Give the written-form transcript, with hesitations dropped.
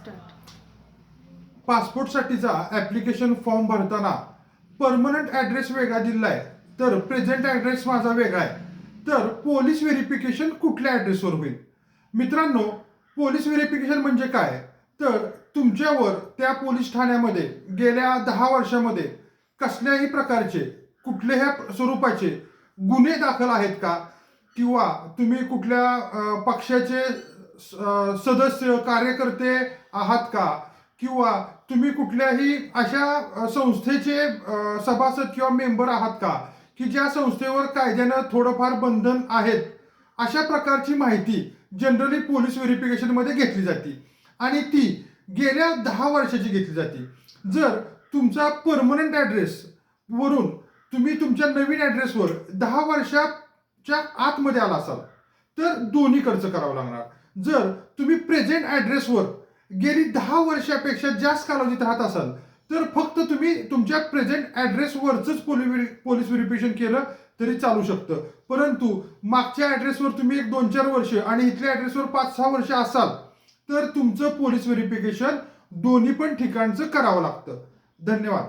Start. पासपोर्टसाठीचा application form भरताना permanent address वेगळा दिलाय तर प्रेझेंट ॲड्रेस माझा वेगळा आहे, तर पोलीस व्हेरिफिकेशन कुठल्या ॲड्रेसवर होईल? मित्रांनो, पोलीस व्हेरिफिकेशन म्हणजे काय? तर तुमच्यावर त्या पोलीस ठाण्यामध्ये गेल्या 10 वर्षामध्ये कसल्याही प्रकारचे कुठल्याही स्वरूपाचे गुन्हे दाखल आहेत का, किंवा तुम्ही कुठल्या पक्षाचे सदस्य कार्यकर्ते आहात का, किंवा तुम्ही कुठल्याही अशा संस्थेचे सभासद किंवा मेंबर आहात का की ज्या संस्थेवर कायद्यानं थोडंफार बंधन आहेत, अशा प्रकारची माहिती जनरली पोलीस व्हेरिफिकेशनमध्ये घेतली जाते आणि ती गेल्या 10 वर्षाची घेतली जाते. जर तुमचा परमनंट ॲड्रेस वरून तुम्ही तुमच्या नवीन ॲड्रेसवर 10 वर्षाच्या आतमध्ये आला असाल तर दोन्ही खर्च करावा लागणार. जर तुम्ही प्रेझेंट ॲड्रेसवर गेली 10 वर्षापेक्षा जास्त कालावधीत राहत असाल तर फक्त तुम्ही तुमच्या प्रेझेंट ॲड्रेसवरच पोलीस व्हेरिफिकेशन केलं तरी चालू शकतं. परंतु मागच्या ॲड्रेसवर तुम्ही एक 2-4 वर्ष आणि इथल्या ॲड्रेसवर 5-6 वर्ष असाल तर तुमचं पोलीस व्हेरिफिकेशन दोन्ही पण ठिकाणचं करावं लागतं. धन्यवाद.